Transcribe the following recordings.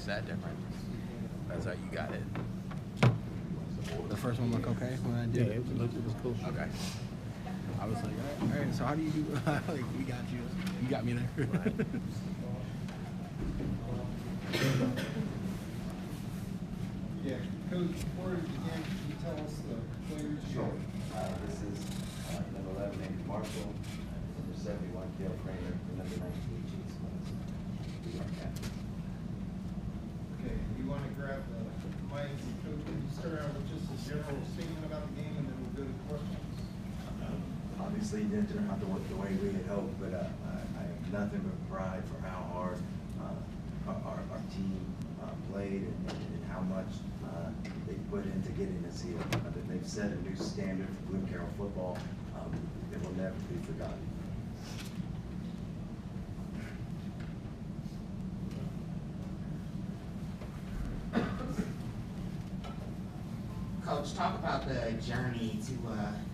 makes that difference. That's how you got it. The first one looked okay when I did Yeah, it was cool. Okay. I was like, all right, so how do you do? Like, we got you. You got me there. Yeah, Coach, before we begin, can you tell us the players? Sure. This is number 11, named Marshall, number 71, Carroll, and number 19, Chase Williams. We are captain. Okay, you want to grab the mic, and Coach, can you start out with just a general statement about the game, and then we'll go to questions? Obviously, it didn't turn out the way we had hoped, but I have nothing but pride for how hard our team played and how much they put into getting us here. They've set a new standard for Blue Carroll football that will never be forgotten. Coach, talk about the journey to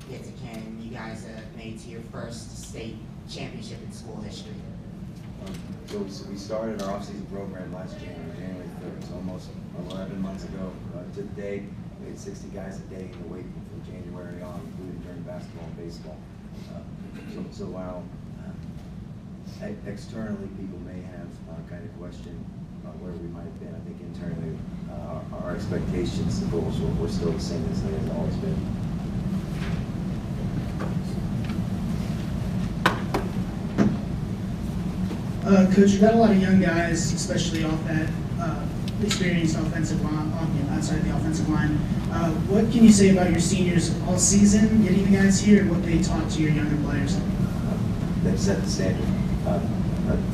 get to Canton. You guys made to your first state championship in school history. So we started our off-season program last January 3rd, so almost 11 months ago. To the day, we had 60 guys a day in the weight room from January on, including during basketball and baseball. So while externally people may have kind of questioned where we might have been, I think internally our expectations and goals were still the same as they have always been. Coach, you've got a lot of young guys, especially off that experienced offensive line, outside the offensive line. What can you say about your seniors all season, getting the guys here, and what they taught to your younger players? They've set the standard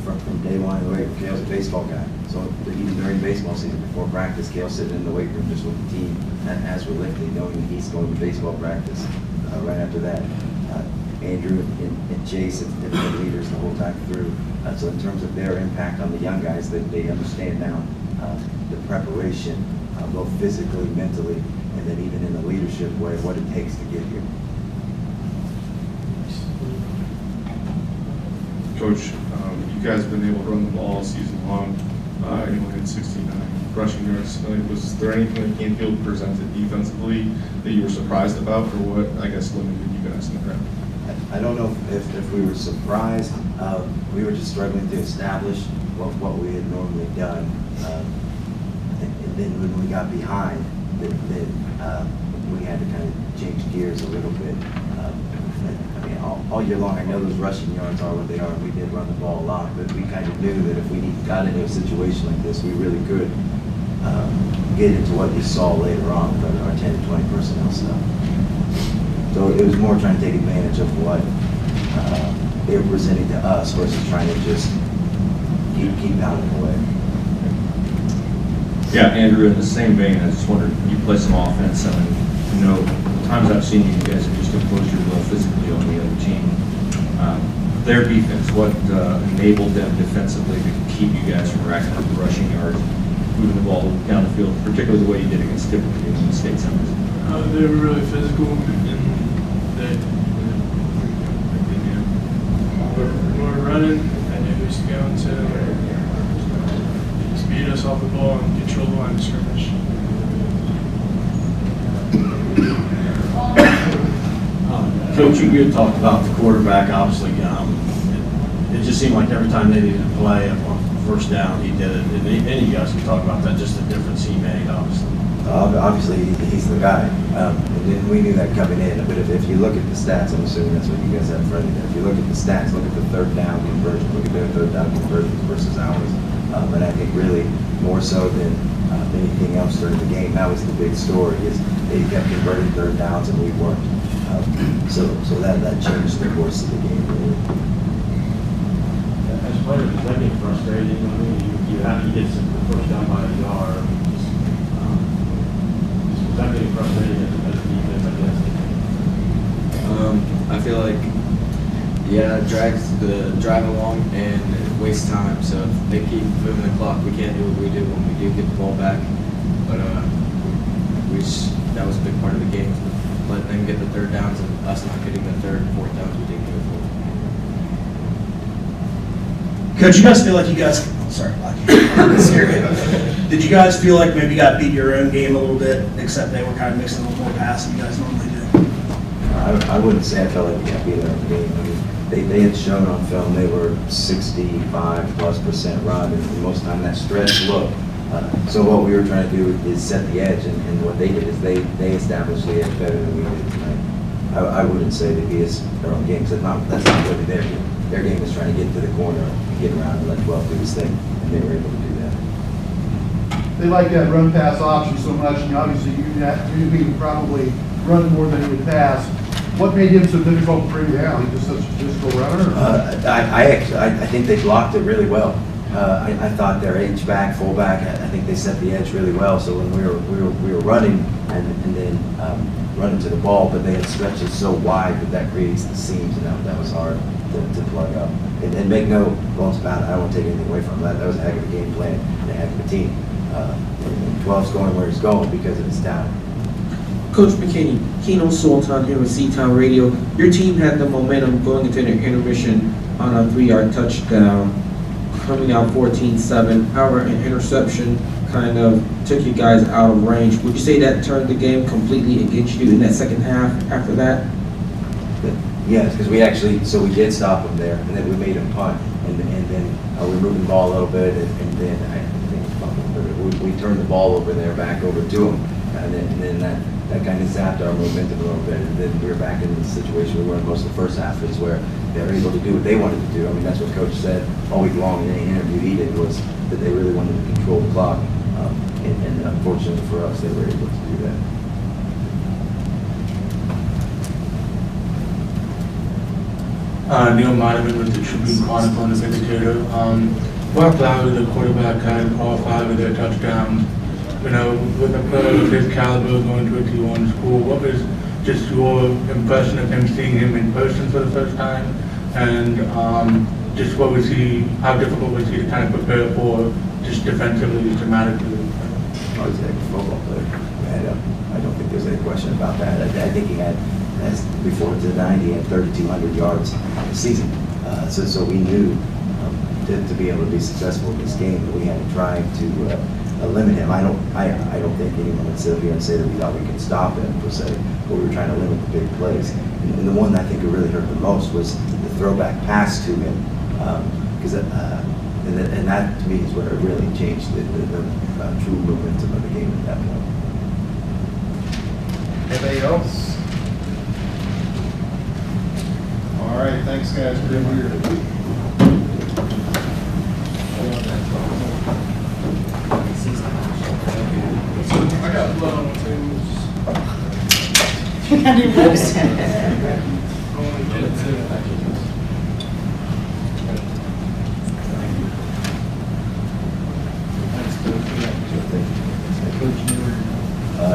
from day one. The way Kale's a baseball guy, so even during baseball season, before practice, Kale's sitting in the weight room just with the team, and as we're lifting, knowing that he's going to baseball practice. Right after that, Andrew and Chase have been leaders the whole time through. So in terms of their impact on the young guys, that they understand now the preparation, both physically, mentally, and then even in the leadership way, what it takes to get here. Coach, you guys have been able to run the ball all season long. You only had 69 rushing yards tonight. Was there anything that Canfield presented defensively that you were surprised about, or what, I guess, limited you guys in the ground? I don't know if we were surprised. We were just struggling to establish what we had normally done. And then when we got behind, then we had to kind of change gears a little bit. I mean, all year long, I know those rushing yards are what they are, and we did run the ball a lot, but we kind of knew that if we got into a situation like this, we really could get into what you saw later on with our 10 to 20 personnel stuff. So it was more trying to take advantage of what they were presenting to us versus trying to just keep pounding away. Yeah, Andrew, in the same vein, I just wondered, you play some offense, and you know, times I've seen you guys have just imposed your will physically on the other team. Their defense, what enabled them defensively to keep you guys from racking up the rushing yards, moving the ball down the field, particularly the way you did against Typically in the state semis? They were really physical, and they when we were running, I knew who was going to just beat us off the ball and control the line of scrimmage. Coach, you had talked about the quarterback, obviously. It just seemed like every time they needed to play on first down, he did it. And any of you guys can talk about that, just the difference he made, obviously. Obviously, he's the guy. And we knew that coming in. But if you look at the stats, I'm assuming that's what you guys have in front of you. If you look at the stats, look at the third down conversion, look at their third down conversions versus ours. But I think really more so than anything else during the game, that was the big story, is they kept converting third downs and we weren't. So that changed the course of the game, really. As players, does that get frustrating? I mean, you get the first down by a yard. Is that getting frustrating as a defense, I guess? I feel like, yeah, it drags the drive along and it wastes time. So if they keep moving the clock, we can't do what we do when we do get the ball back. But that was a big part of the game, letting them get the third downs and us not getting the third and fourth downs we didn't get for. Coach, you guys feel like you guys sorry, did you guys feel like maybe you got beat your own game a little bit, except they were kind of mixing a little more pass than you guys normally do? I wouldn't say I felt like we got beat in our game. I mean, they had shown on film they were 65+% run, and most of the time that stretch look. So what we were trying to do is set the edge, and what they did is they established the edge better than we did tonight. I wouldn't say they beat us their own game, because that's not really their game. Their game is trying to get to the corner and get around and let 12 do his thing, and they were able to do that. They like that run pass option so much, and obviously you being probably run more than he would pass. What made him so difficult to bring down? He just such a physical runner? I think they blocked it really well. I thought their H-back, fullback, I think they set the edge really well. So when we were running and then running to the ball, but they had stretches so wide that creates the seams, and that was hard to plug up. And make no bones about it, I won't take anything away from that. That was a heck of a game plan and a heck of a team. And 12's going where he's going because of his talent. Coach McKinney, Keno Sultan here with C-Town Radio. Your team had the momentum going into the intermission on a 3-yard touchdown, coming out 14-7. However, an interception kind of took you guys out of range. Would you say that turned the game completely against you in that second half after that? Yes, because we did stop them there, and then we made them punt, and then we moved the ball a little bit, and then I think we turned the ball over there, back over to them, and then that kind of zapped our momentum a little bit, and then we were back in the situation we were in most of the first half, is where they were able to do what they wanted to do. I mean, that's what Coach said all week long in any interview he did, was that they really wanted to control the clock, and unfortunately for us, they were able to do that. Neil Monovan with the Tribune Chronicle and the Vindicator. Mark Lowry, the quarterback, had all 5 of their touchdowns. You know, with a player of his caliber going to a T1 school, what was just your impression of him, seeing him in person for the first time? And just what was how difficult was he to kind of prepare for, just defensively, dramatically? I was a football player. I don't think there's any question about that. I think he had, as before to the 90, he had 3,200 yards in the season. So we knew to be able to be successful in this game that we had to try to limit him. I don't think anyone would sit here and say that we thought we could stop him per se, but we were trying to limit the big plays. And the one that I think really hurt the most was the throwback pass to him, and that to me is where it really changed the true momentum of the game at that point. Anybody else? All right, thanks guys for being here. I got blood on the tables. You got new lips.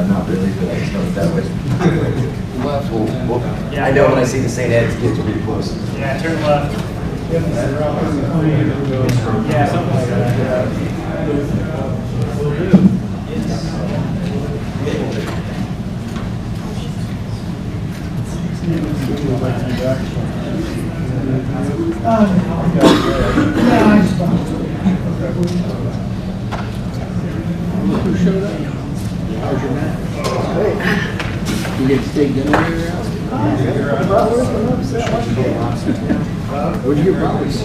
Not really, but I just know it that way. I know when I see the St. Ed's kids are pretty close. Yeah, turn left. Yeah, something like that. Who showed up? How's your man? You get steak dinner here? What do your brothers?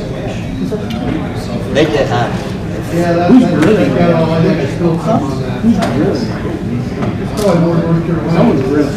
They did, huh? Yeah, that's got all, I think it's still some on that. Who's really? It's probably more North Carolina. Someone's really.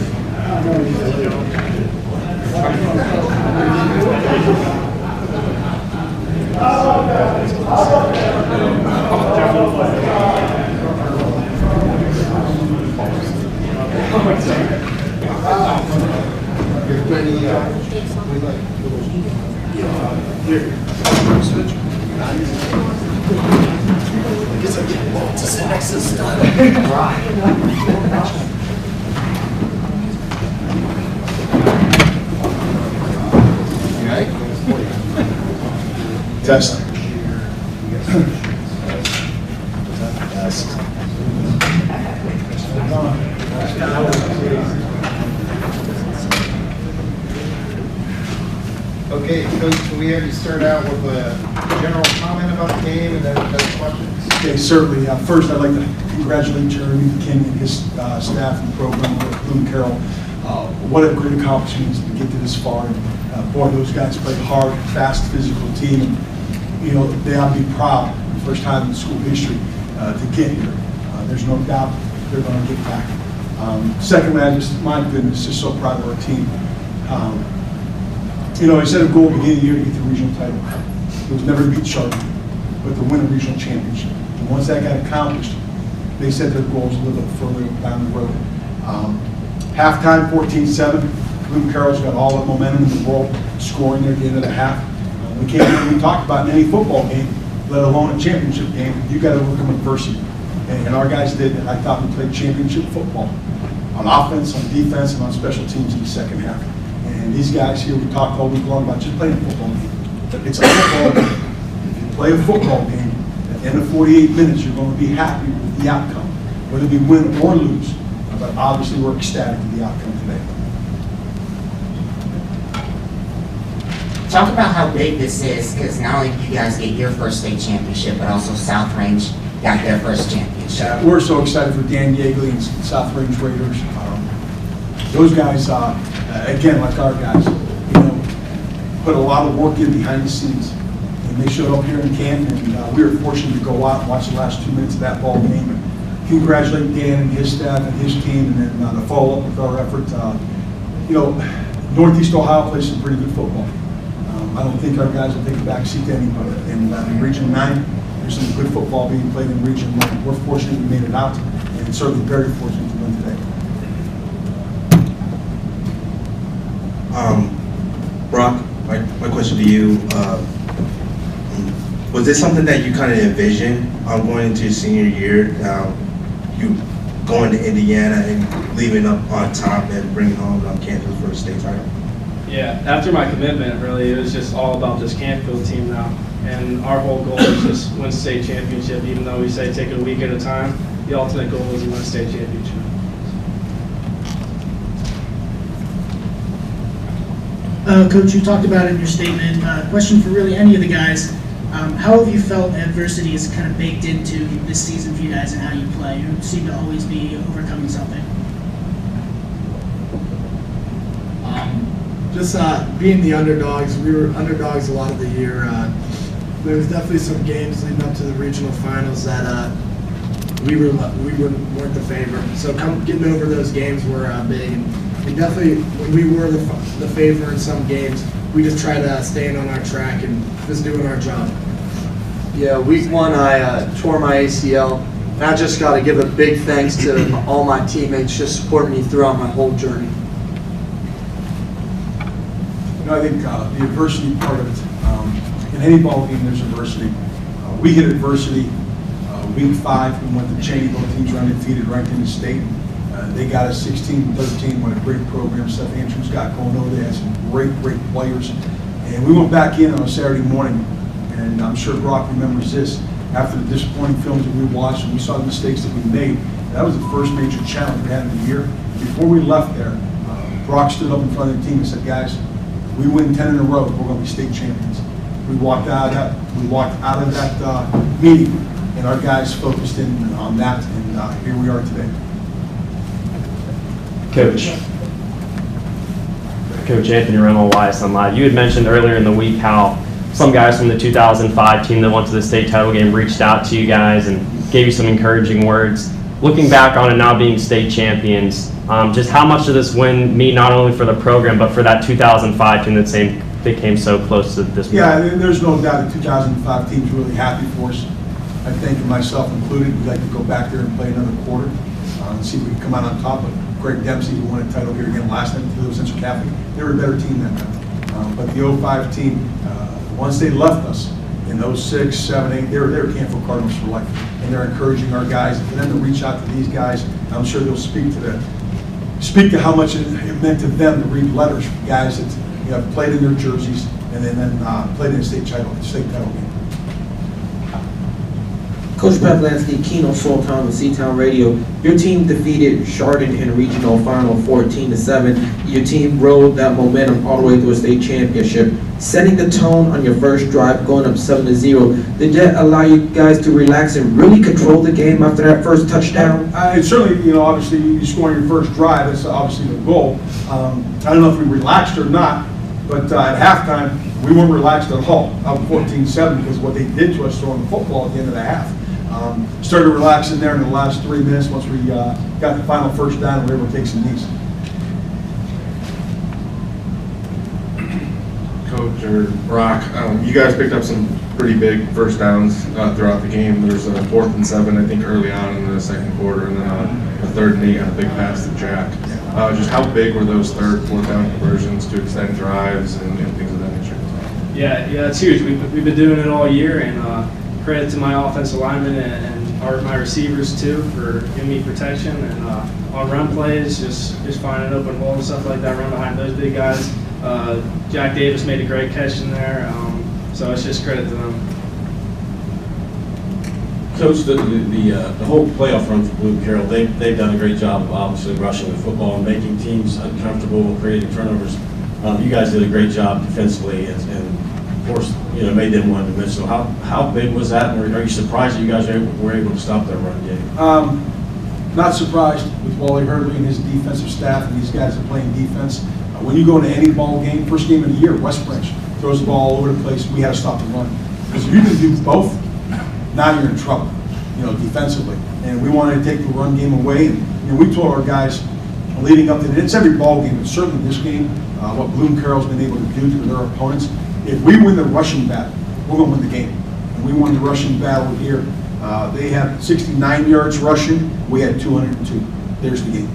Test. Okay, Coach, can we have you start out with a general comment about the game and then questions? Okay, certainly. First, I'd like to congratulate Jeremy King and his staff and program with Bloom Carroll. What a great accomplishment to get to this far. And, boy, those guys played hard, fast, physical team. And, you know, they ought to be proud, the first time in school history, to get here. There's no doubt they're going to get back. Secondly, my goodness, just so proud of our team. You know, I set a goal at the beginning of the year to get the regional title. It was never to beat Charlotte, but to win a regional championship. And once that got accomplished, they set their goals a little bit further down the road. Halftime, 14-7. Bloom Carroll's got all the momentum in the world, scoring there at the end of the half. We talked about in any football game, let alone a championship game, you got to overcome adversity. And our guys did that. I thought we played championship football on offense, on defense, and on special teams in the second half. And these guys here, we talked all week long about just playing a football game. It's a football game. If you play a football game, at the end of 48 minutes, you're going to be happy with the outcome, whether we win or lose. But obviously, we're ecstatic with the outcome today. Talk about how big this is, because not only did you guys get your first state championship, but also South Range got their first championship. Yeah, we're so excited for Dan Yeagley and South Range Raiders. Those guys, again, like our guys, you know, put a lot of work in behind the scenes. And they showed up here in Canton, and we were fortunate to go out and watch the last 2 minutes of that ball game. And congratulate Dan and his staff and his team, and then to follow up with our effort. You know, Northeast Ohio plays some pretty good football. I don't think our guys will take a back seat to anybody. And in Region 9, there's some good football being played in Region 1. We're fortunate we made it out, and certainly very fortunate to win today. Brock, my question to you, was this something that you kind of envisioned going into your senior year, you going to Indiana and leaving up on top and bringing home Canfield's first state title? Yeah, after my commitment, really, it was just all about this Canfield team now. And our whole goal is just win state championship, even though we say take it a week at a time. The ultimate goal is to win state championship. Coach, you talked about it in your statement. Question for really any of the guys. How have you felt adversity is kind of baked into this season for you guys and how you play? You seem to always be overcoming something. Just being the underdogs. We were underdogs a lot of the year. There was definitely some games leading up to the regional finals that we weren't the favorite. So getting over those games were big. And we definitely, when we were the favorite in some games, we just tried to stay on our track and just doing our job. Yeah, week 1 I tore my ACL, and I just got to give a big thanks to all my teammates just supporting me throughout my whole journey. You know, I think the adversity part of it, in any ball game there's adversity. We hit adversity week 5, we went to Cheney, both teams were undefeated, ranked in the state. They got us 16-13, what a great program Seth Andrews got going over there, had some great players. And we went back in on a Saturday morning, and I'm sure Brock remembers this, after the disappointing films that we watched and we saw the mistakes that we made, that was the first major challenge we had in the year. Before we left there, Brock stood up in front of the team and said, guys, if we win 10 in a row, we're going to be state champions. We walked out of that meeting, and our guys focused in on that, and here we are today. Coach Anthony Reynolds, YSN Live. You had mentioned earlier in the week how some guys from the 2005 team that went to the state title game reached out to you guys and gave you some encouraging words. Looking back on it now being state champions, just how much did this win mean not only for the program but for that 2005 team that came so close to this point? Yeah, there's no doubt the 2005 team's really happy for us. I think, myself included, we'd like to go back there and play another quarter and see if we can come out on top. But Greg Dempsey, who won a title here again last night for Central Catholic, they were a better team that night. But the 05 team, once they left us in 06, 7, 8, they were Canfield Cardinals for life. And they're encouraging our guys. For them to reach out to these guys, I'm sure they'll speak to how much it meant to them to read letters from guys that played in their jerseys and then played in a state title game. Coach Pavlansky, Keno Sultan with C-Town Radio. Your team defeated Chardon in a regional final 14-7. Your team rode that momentum all the way to a state championship, setting the tone on your first drive, going up 7-0. Did that allow you guys to relax and really control the game after that first touchdown? It's certainly, you know, obviously you score on your first drive, that's obviously the goal. I don't know if we relaxed or not, but at halftime, we weren't relaxed at all, up 14-7, because of what they did to us throwing the football at the end of the half. Started relaxing there in the last 3 minutes once we got the final first down and we were able to take some knees. Coach or Brock, you guys picked up some pretty big first downs throughout the game. There was a 4th and 7, I think, early on in the second quarter, and then a 3rd and 8 on a big pass to Jack. Just how big were those 3rd, 4th down conversions to extend drives and things of that nature? Yeah, it's huge. We've been doing it all year, and credit to my offensive linemen and my receivers too for giving me protection, and on run plays, just finding open holes and stuff like that, run behind those big guys. Jack Davis made a great catch in there, so it's just credit to them. Coach, the whole playoff run for Blue Carroll, they've done a great job of obviously rushing the football and making teams uncomfortable, creating turnovers. You guys did a great job defensively, and of course, you know, made them one-dimensional. How big was that? And are you surprised that you guys were able to stop that run game? Not surprised with Wally Hurley and his defensive staff, and these guys are playing defense. When you go into any ball game, first game of the year, West Branch throws the ball all over the place. We had to stop the run, because if you can do both, now you're in trouble, you know, defensively. And we wanted to take the run game away. And you know, we told our guys leading up to it's every ball game, but certainly this game, what Bloom Carroll's been able to do to their opponents. If we win the rushing battle, we're going to win the game. And we won the rushing battle here. They had 69 yards rushing. We had 202. There's the game.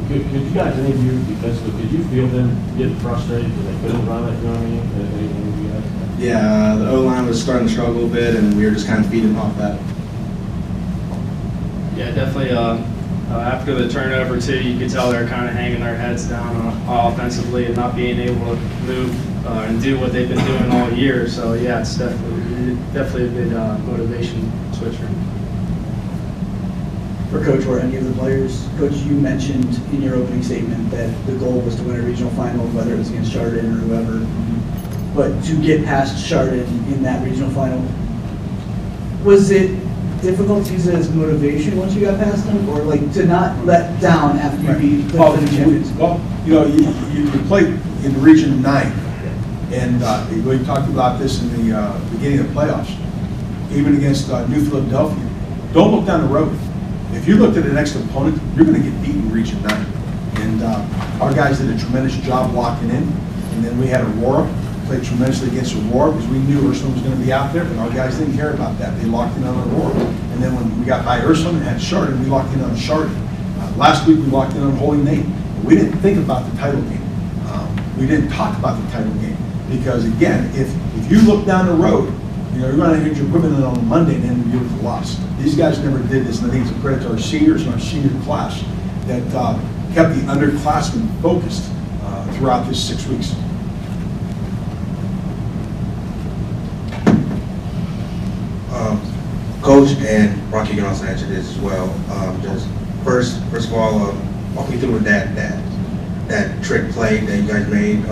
Could you guys, any of you defensively, could you feel them getting frustrated because they couldn't run it? You know what I mean? Yeah, the O-line was starting to struggle a bit, and we were just kind of feeding off that. Yeah, definitely. After the turnover too, you could tell they're kind of hanging their heads down offensively and not being able to move and do what they've been doing all year. So yeah, it's definitely a big motivation switcher. For Coach or any of the players, Coach, you mentioned in your opening statement that the goal was to win a regional final, whether it was against Chardon or whoever. But to get past Chardon in that regional final, was it difficult to use it as motivation once you got past them, or like to not let down after you beat the defending champions? Well, you know, you played in Region 9, and we talked about this in the beginning of the playoffs, even against New Philadelphia. Don't look down the road. If you looked at the next opponent, you're going to get beat in Region 9. And our guys did a tremendous job locking in, and then we had Aurora. Played tremendously against Aurora because we knew Ursuline was going to be out there, but our guys didn't care about that. They locked in on Aurora. And then when we got by Ursuline and had Chardon, we locked in on Chardon. Last week we locked in on Holy Name. We didn't think about the title game. We didn't talk about the title game because, again, if you look down the road, you know, you're going to hit your equipment on Monday and end the year with a loss. These guys never did this, and I think it's a credit to our seniors and our senior class that kept the underclassmen focused throughout this 6 weeks. Coach and Brock, you can also answer this as well. Just first of all, walk me through with that trick play that you guys made.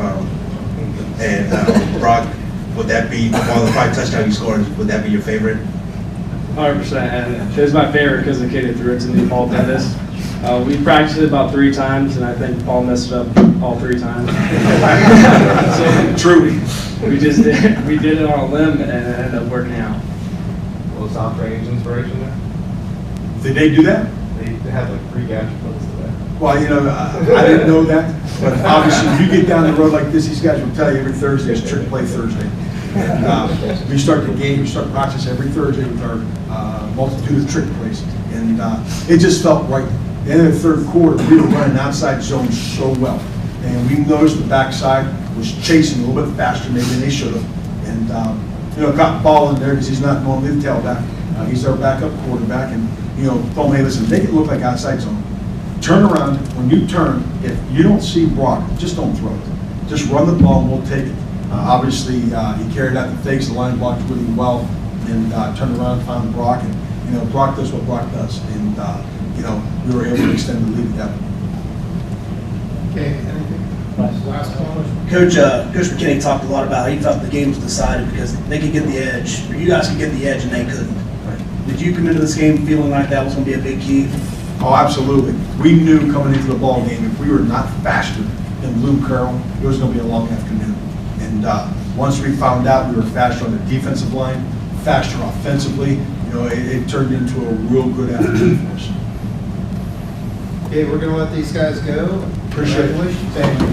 And Brock, would that be of all the 5 touchdowns you scored? Would that be your favorite? 100%. And it was my favorite because the kid who threw it to me, Paul Dennis. We practiced it about 3 times, and I think Paul messed it up all 3 times. True. We did it on a limb, and it ended up working out. Was Andre inspiration there? Did they do that? They had like 3 gadget plays today. Well, you know, I didn't know that, but obviously if you get down the road like this, these guys will tell you every Thursday is trick play Thursday. And we start the game, we start practice every Thursday with our multitude of trick plays. And it just felt right. At the end of the 3rd quarter, we were running outside zone so well. And we noticed the backside was chasing a little bit faster maybe than they should have. And you know, got the ball in there because he's not normally the tailback. He's our backup quarterback, and you know, told me, hey, listen, make it look like outside zone. Turn around. When you turn, if you don't see Brock, just don't throw it. Just run the ball, and we'll take it. Obviously, he carried out the fakes. The line blocked really well, and turned around and found Brock. And, you know, Brock does what Brock does. And, you know, we were able to extend the lead at that point. Okay, anything? Last one. Coach McKinney talked a lot about how he felt the game was decided because they could get the edge, or you guys could get the edge and they couldn't. Right. Did you come into this game feeling like that was going to be a big key? Oh, absolutely. We knew coming into the ball game, if we were not faster than Luke Carroll, it was going to be a long afternoon. And once we found out we were faster on the defensive line, faster offensively, you know, it turned into a real good afternoon for us. Okay, we're gonna let these guys go. Appreciate it. Thank you.